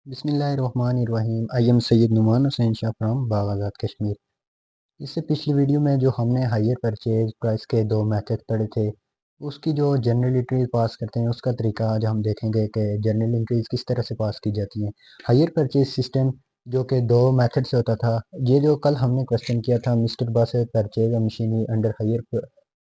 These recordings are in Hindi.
बिस्मिल्लाहिर्रहमानिर्रहीम। I am Syed Numan Hussain Shah from बाग़ाज़ात कश्मीर। इससे पिछली वीडियो में जो हमने हायर परचेज प्राइस के दो मेथड पढ़े थे, उसकी जो जर्नल एंट्रीज पास करते हैं उसका तरीका आज हम देखेंगे कि जर्नल एंट्रीज किस तरह से पास की जाती हैं। हायर परचेज सिस्टम जो कि दो मेथड से होता था, ये जो कल हमने क्वेश्चन किया था, mister Basit purchase machinery under hire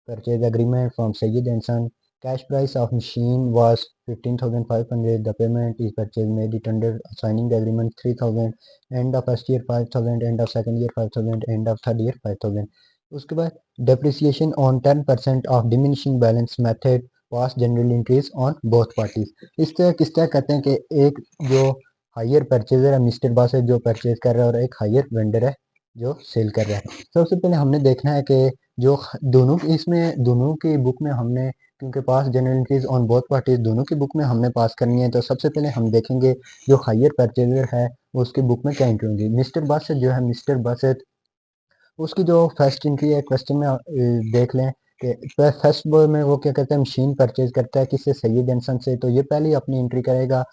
purchase agreement from Sayyid and Son. Cash price of machine was 15,500. The payment is purchase made it under signing the agreement 3,000. End of first year 5,000. End of second year 5,000. End of third year 5,000. उसके बाद depreciation on 10% of diminishing balance method was general increase on both parties. इस तरह किस तरह कहते हैं कि एक जो हायर परचेजर है मिस्टर बॉस है जो परचेज कर रहा है और एक हायर वेंडर है जो सेल कर रहा है। सबसे पहले हमने देखना है कि जो दोनों इसमें दोनों की बुक में हमने क्योंकि pass general entries on both parties दोनों की बुक में हमने पास करनी है, तो सबसे पहले हम देखेंगे जो हायर परचेजर है उसकी बुक में क्या एंट्री होगी। मिस्टर बासत जो है मिस्टर बासत उसकी जो फर्स्ट एंट्री है क्वेश्चन में देख लें कि फर्स्ट में वो क्या करता है, मशीन परचेज करता है किससे, सैयद एंड सन से। तो ये पहले अपनी एंट्री करेगा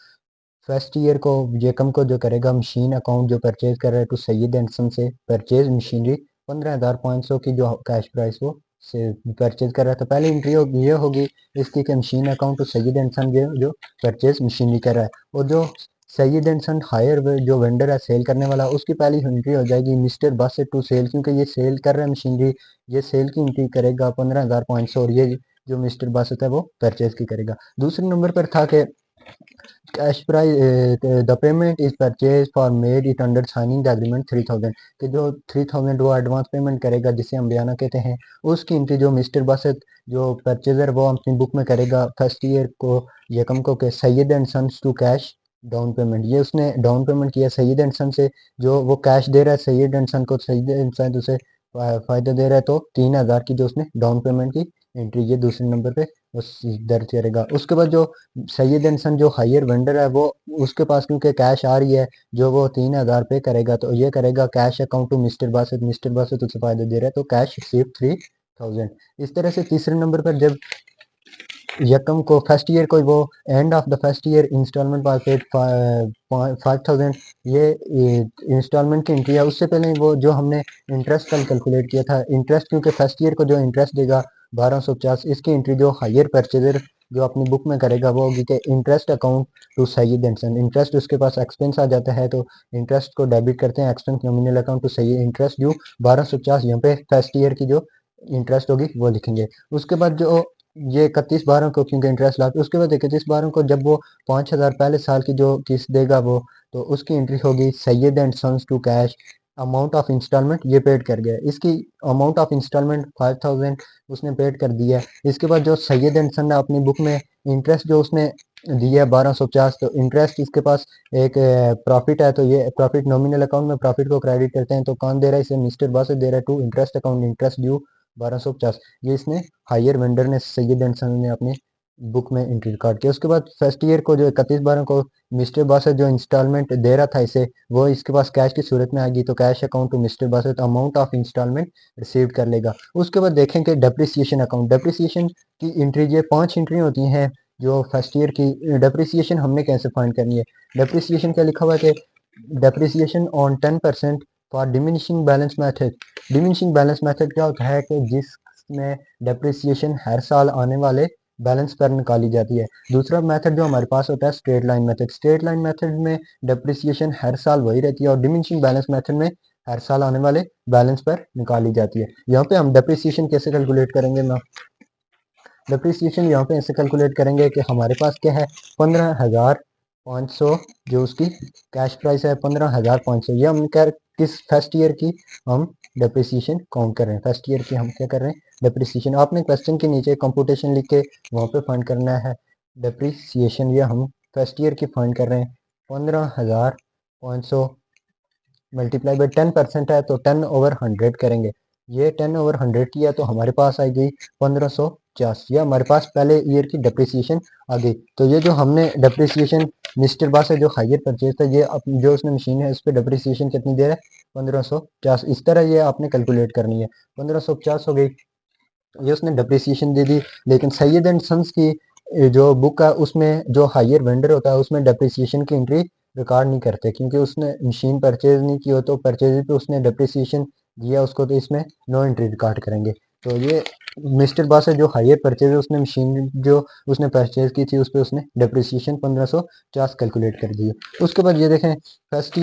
फर्स्ट ईयर को जेकम को जो करेगा मशीन अकाउंट जो परचेज कर रहा है टू सैयद एंड सन से परचेज मशीनरी 15,500 की जो कैश प्राइस वो से परचेज कर रहा था। पहली एंट्री ये होगी इसकी कि machine account to Syed and son जो परचेज मशीनरी कर रहा है, और जो सैयद एंड सन हायर जो वेंडर है सेल करने वाला उसकी पहली एंट्री हो जाएगी मिस्टर बासित टू सेल, क्योंकि ये सेल कर रहा है मशीनरी, ये सेल की एंट्री करेगा 15,500 और ये जो मिस्टर बासित है वो परचेज की करेगा। दूसरे नंबर पर था कि cash price the payment is purchase for made it under signing the agreement 3,000 कि जो 3,000 वो एडवांस पेमेंट करेगा जिसे हम बयाना कहते हैं, उसकी एंट्री जो मिस्टर बासित जो परचेजर वो अपनी बुक में करेगा फर्स्ट ईयर को यकम को के Syed and sons to cash down payment. ये उसने डाउन पेमेंट किया सैयद एंड सन से, जो वो कैश दे रहा है सैयद एंड सन को, सैयद एंड सन उसे फायदा दे रहा है, तो 3,000 की जो उसने डाउन पेमेंट की एंट्री ये दूसरे नंबर पे उस दर्ज करेगा। उसके बाद जो सैयद एंड सन जो हायर वेंडर है वो उसके पास क्योंकि कैश आ रही है जो वो 3,000 पे करेगा, तो ये करेगा cash account to mister Basit उसे फायदा दे रहा है तो कैश रिसीव 3,000। इस तरह से तीसरे नंबर पर जब यकम को फर्स्ट ईयर को वो end of the first year instalment पास पेड 5,000 ये इंस्टॉलमेंट की एंट्री है। उससे पहले वो जो हमने इंटरेस्ट कल कैलकुलेट किया था, इंटरेस्ट क्योंकि फर्स्ट ईयर को जो इंटरेस्ट देगा 1250, इसकी एंट्री जो हायर परचेजर जो अपनी बुक में करेगा वो होगी कि interest account to Syed and son. Interest उसके पास एक्सपेंस आ जाता है तो इंटरेस्ट को डेबिट करते हैं, expense nominal account to Syed interest due 1250, यहाँ पे फर्स्ट ईयर की जो इंटरेस्ट होगी वो लिखेंगे। उसके बाद जो ये 31/12 को क्योंकि इंटरेस्ट लास्ट, उसके बाद 31/12 को जब वो 5,000 पहले साल की जो किस्त देगा वो, तो उसकी एंट्री होगी Syed and sons to cash amount of instalment ये पेड कर गया, इसकी अमाउंट ऑफ इंस्टॉलमेंट 5,000 उसने पेड कर दिया। इसके बाद जो सैयद एंड सन ने अपनी बुक में इंटरेस्ट जो उसने दिया 1250, तो इंटरेस्ट इसके पास एक प्रॉफिट है, तो ये प्रॉफिट नॉमिनल अकाउंट में प्रॉफिट को क्रेडिट करते हैं, तो कौन दे रहा है इसे, मिस्टर बॉस दे रहा है to interest account interest due 1250। ये इसने हायर वेंडर ने सैयद एंड सन ने अपने बुक में एंट्री रिकॉर्ड किया। उसके बाद फर्स्ट ईयर को जो 31/12 को मिस्टर बासत जो इंस्टॉलमेंट दे रहा था इसे, वो इसके पास कैश की सूरत में आएगी, तो cash account to mister Basat amount of instalment receive कर लेगा। उसके बाद देखेंगे डेप्रिसिएशन अकाउंट, डेप्रिसिएशन की एंट्री ये 5 एंट्री होती हैं जो फर्स्ट ईयर की। डेप्रिसिएशन हमने कैसे फाइंड करनी है, डेप्रिसिएशन क्या लिखा हुआ है कि depreciation on 10% for diminishing balance method. Diminishing balance method क्या होता है कि जिसमें डेप्रिसिएशन हर साल आने वाले बैलेंस पर निकाली जाती है। दूसरा मेथड जो हमारे पास होता है straight line method, straight line method में डेप्रिसिएशन हर साल वही रहती है और डिमिनिशिंग बैलेंस मेथड में हर साल आने वाले बैलेंस पर निकाली जाती है। यहाँ पे हम डेप्रिसिएशन कैसे कैलकुलेट करेंगे ना, डेप्रिसिएशन यहाँ पे ऐसे कैलकुलेट करेंगे कि हमारे पास क्या है 15,500 जो उसकी कैश प्राइस है 15,500, ये हम क्या किस फर्स्ट ईयर की हम डेप्रिसिएशन काउंट कर रहे हैं, फर्स्ट ईयर की हम क्या कर रहे हैं डेप्रिसिएशन। आपने क्वेश्चन के नीचे कंप्यूटेशन लिख के वहाँ पे फाइंड करना है डेप्रिसिएशन, ये हम फर्स्ट ईयर की फाइंड कर रहे हैं 15,500 मल्टीप्लाई बाई 10% है तो 10/100 करेंगे। ये 10/100 किया तो हमारे पास आ गई 1550, ये हमारे पास पहले ईयर की डेप्रिसिएशन आ गई। तो ये जो हमने डेप्रिसिएशन मिस्टर बास है जो हायर परचेज था, ये जो उसने मशीन है उस पर डेप्रिसिएशन कितनी दे रहा है 1550। इस तरह ये आपने कैलकुलेट करनी है, 1550 हो गई, ये उसने डेप्रिसिएशन दे दी। लेकिन सैयद एंड सन्स की जो बुक है उसमें जो हायर वेंडर होता है उसमें डेप्रिसिएशन की एंट्री रिकॉर्ड नहीं करते, क्योंकि उसने मशीन परचेज नहीं की हो तो परचेज पे उसने डिप्रिसिएशन दिया उसको, तो इसमें नो एंट्री रिकॉर्ड करेंगे। तो ये मिस्टर बास है जो हायर परचेज है, उसने मशीन जो उसने परचेज की थी उस पर उसने डिप्रिसिएशन 1550 कैलकुलेट कर दी। उसके बाद ये देखें फर्स्ट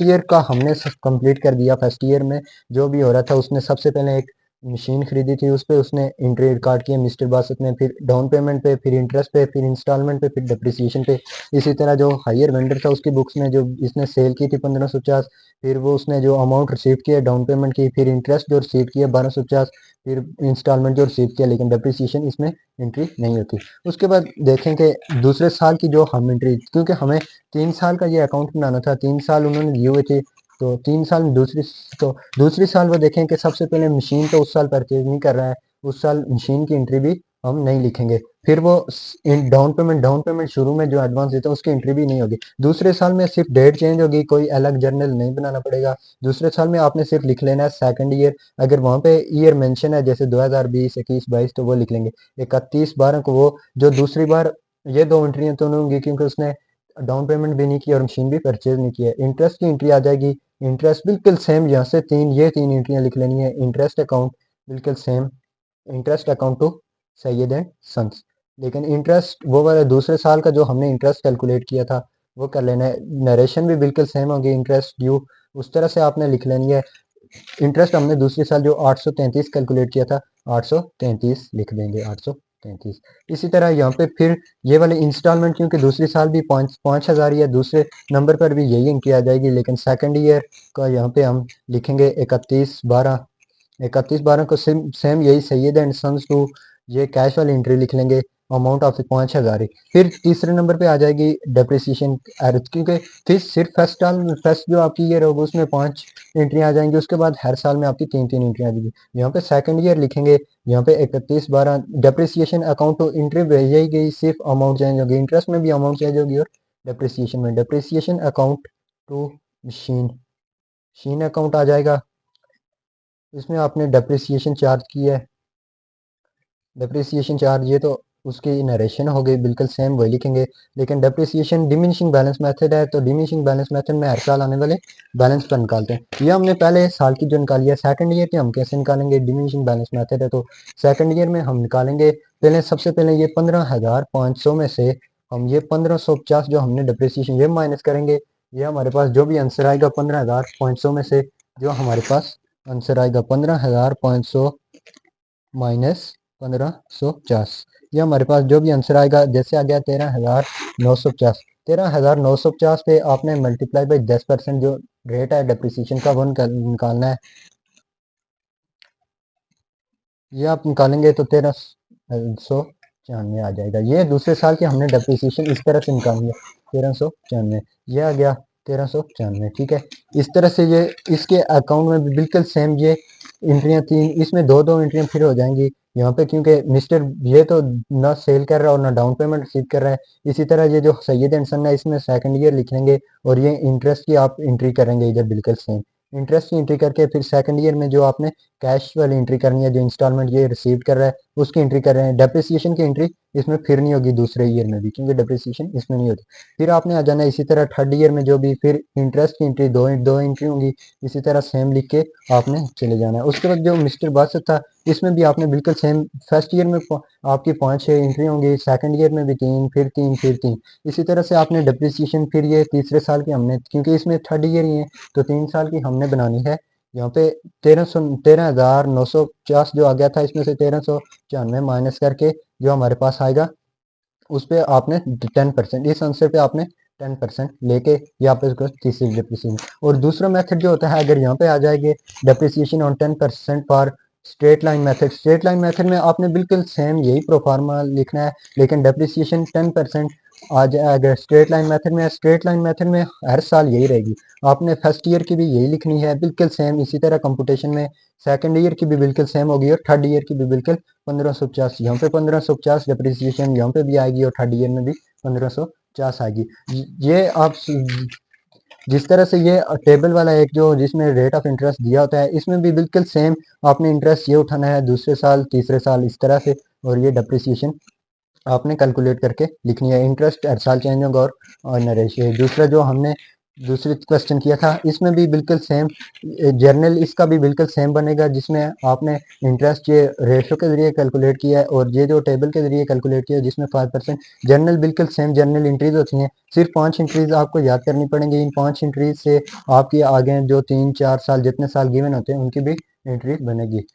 ईयर का हमने कंप्लीट कर दिया। फर्स्ट ईयर में जो भी हो रहा था, उसने सबसे पहले एक मशीन खरीदी थी, उस पर उसने एंट्री रिकॉर्ड किया मिस्टर बासत ने, फिर डाउन पेमेंट पे, फिर इंटरेस्ट पे, फिर इंस्टॉलमेंट पे, फिर डिप्रिसिएशन पे। इसी तरह जो हायर वेंडर था उसकी बुक्स में जो इसने सेल की थी 1550, फिर वो उसने जो अमाउंट रिसीव किया डाउन पेमेंट की, फिर इंटरेस्ट जो रिसीव किया 1250, फिर इंस्टॉलमेंट जो रिसीव किया, लेकिन डिप्रिसिएशन इसमें एंट्री नहीं होती। उसके बाद देखें कि दूसरे साल की जो हम एंट्री, क्योंकि हमें 3 साल का ये अकाउंट बनाना था, 3 साल उन्होंने दिए हुए थे, तो 3 साल में दूसरी साल वो देखें कि सबसे पहले मशीन तो उस साल परचेज नहीं कर रहा है, उस साल मशीन की एंट्री भी हम नहीं लिखेंगे। फिर वो डाउन पेमेंट शुरू में जो एडवांस देता है उसकी एंट्री भी नहीं होगी। दूसरे साल में सिर्फ डेट चेंज होगी, कोई अलग जर्नल नहीं बनाना पड़ेगा। दूसरे साल में आपने सिर्फ लिख लेना है सेकंड ईयर, अगर वहां पे ईयर मेंशन है जैसे 2020, 21, 22 तो वो लिख लेंगे। 31/12 को वो जो दूसरी बार ये दो एंट्रियां तो नहीं होंगी, क्योंकि उसने डाउन पेमेंट भी नहीं किया और मशीन भी परचेज नहीं किया। इंटरेस्ट की एंट्री आ जाएगी, इंटरेस्ट बिल्कुल सेम, यहाँ से तीन एंट्रियां लिख लेनी है। इंटरेस्ट अकाउंट बिल्कुल same, interest account to Syed and sons. लेकिन इंटरेस्ट वो वाला दूसरे साल का जो हमने इंटरेस्ट कैलकुलेट किया था वो कर लेना है। नरेशन भी बिल्कुल सेम होगी, इंटरेस्ट ड्यू उस तरह से आपने लिख लेनी है। इंटरेस्ट हमने दूसरे साल जो 833 कैलकुलेट किया था, 833 लिख देंगे, 833। इसी तरह यहाँ पे फिर ये वाले इंस्टॉलमेंट, क्योंकि दूसरी साल भी 5,000 या दूसरे नंबर पर भी यही एंट्री आ जाएगी, लेकिन सेकंड ईयर का यहाँ पे हम लिखेंगे 31/12। 31/12 को सेम यही सैयद एंड सन्स टू, ये कैश वाली एंट्री लिख लेंगे, अमाउंट ऑफ 5,000 ही। फिर तीसरे नंबर पे आ जाएगी डेप्रिसिएशन एरर, क्योंकि फिर सिर्फ फर्स्ट जो आपकी ईयर होगी उसमें 5 एंट्री आ जाएंगी, उसके बाद हर साल में आपकी 3 एंट्री आ जाएगी। यहाँ पे सेकंड ईयर लिखेंगे, यहाँ पे 31/12 डेप्रिसिएशन अकाउंट टू एंट्री भेजी गई, सिर्फ अमाउंट चेंज होगी, इंटरेस्ट में भी अमाउंट चेंज होगी और डेप्रिसिएशन में depreciation account to machine machine account आ जाएगा। इसमें आपने डेप्रिसिएशन चार्ज किया है, डेप्रिसिएशन चार्ज ये तो उसकी नरेशन हो गई, बिल्कुल सेम वही लिखेंगे। लेकिन डेप्रिसिएशन डिमिनिशिंग बैलेंस मेथड है, तो डिमिनिशिंग बैलेंस मेथड में हर साल आने वाले बैलेंस पर निकालते हैं। ये हमने पहले साल की जो निकाली है, सेकंड ईयर की हम कैसे निकालेंगे, डिमिनिशिंग बैलेंस मेथड है तो सेकंड ईयर में हम निकालेंगे। पहले सबसे पहले ये 15,500 में से हम ये 1550 जो हमने डिप्रिसिएशन ये माइनस करेंगे। ये हमारे पास जो भी आंसर आएगा 15,500 में से, जो हमारे पास आंसर आएगा 15,500 माइनस 1550, ये हमारे पास जो भी आंसर आएगा, जैसे आ गया 13,950। 13,950 पे आपने मल्टीप्लाई बाई 10% जो रेट है डिप्रिसिएशन का वो निकालना है। ये आप निकालेंगे तो 1394 आ जाएगा। ये दूसरे साल के हमने डिप्रिसिएशन इस तरह से निकालेंगे, 1394 ये आ गया, 1394 ठीक है। इस तरह से ये इसके अकाउंट में भी बिल्कुल सेम ये एंट्रियां तीन, इसमें दो दो एंट्रियां फिर हो जाएंगी यहाँ पे, क्योंकि मिस्टर ये तो ना सेल कर रहा है और ना डाउन पेमेंट रिसीव कर रहा है। इसी तरह ये जो सैयद एंड सन है इसमें सेकंड ईयर लिख लेंगे, और ये इंटरेस्ट की आप एंट्री करेंगे इधर बिल्कुल सेम, इंटरेस्ट की एंट्री करके फिर सेकंड ईयर में जो आपने कैश वाली एंट्री करनी है, जो इंस्टॉलमेंट ये रिसीव कर रहा है उसकी एंट्री कर रहे हैं। डेप्रिसिएशन की एंट्री इसमें फिर नहीं होगी दूसरे ईयर में भी, क्योंकि डेप्रिसिएशन इसमें नहीं होती। फिर आपने आ जाना इसी तरह थर्ड ईयर में जो भी फिर इंटरेस्ट की एंट्री दो दो एंट्री होंगी, इसी तरह सेम लिख के आपने चले जाना है। उसके बाद जो मिस्टर बासत था इसमें भी आपने बिल्कुल सेम, फर्स्ट ईयर में आपकी 5-6 एंट्री होंगी, सेकंड ईयर में भी 3, फिर 3, फिर 3। इसी तरह से आपने डेप्रिसिएशन फिर ये तीसरे साल की हमने, क्योंकि इसमें थर्ड ईयर ही है तो 3 साल की हमने बनानी है। यहाँ पे 13,950 जो आ गया था, इसमें से 1394 माइनस करके जो हमारे पास आएगा उस पर आपने 10%, इस आंसर पे आपने 10% लेके यहाँ पे उसको तीसरी डिप्रिसिएशन। और दूसरा मेथड जो होता है, अगर यहाँ पे आ जाएंगे depreciation on 10% for straight line method, straight line method में आपने बिल्कुल सेम यही प्रोफार्मा लिखना है, लेकिन डिप्रिसिएशन 10% आ जाए। अगर स्ट्रेट लाइन मेथड में, स्ट्रेट लाइन मेथड में हर साल यही रहेगी, आपने फर्स्ट ईयर की भी यही लिखनी है बिल्कुल सेम। इसी तरह कंप्यूटेशन में सेकंड ईयर की भी बिल्कुल सेम होगी और थर्ड ईयर की भी बिल्कुल 1550, यहाँ पे 1550 डिप्रिसिएशन यहाँ पे भी आएगी और थर्ड ईयर में भी 1550 आएगी। ये आप जिस तरह से ये टेबल वाला एक जो जिसमें रेट ऑफ इंटरेस्ट दिया होता है, इसमें भी बिल्कुल सेम आपने इंटरेस्ट ये उठाना है दूसरे साल तीसरे साल इस तरह से, और ये डिप्रिसिएशन आपने कैलकुलेट करके लिखनी है। इंटरेस्ट हर साल चेंज होगा और न रेशियो। दूसरा जो हमने दूसरी क्वेश्चन किया था, इसमें भी बिल्कुल सेम जर्नल, इसका भी बिल्कुल सेम बनेगा, जिसमें आपने इंटरेस्ट ये रेशो के जरिए कैलकुलेट किया है और ये जो टेबल के जरिए कैलकुलेट किया है जिसमें 5%। जर्नल बिल्कुल सेम जर्नल एंट्रीज होती हैं, सिर्फ 5 एंट्रीज आपको याद करनी पड़ेंगी। इन 5 एंट्रीज से आपकी आगे जो 3-4 साल जितने साल गिवन होते हैं उनकी भी एंट्री बनेगी।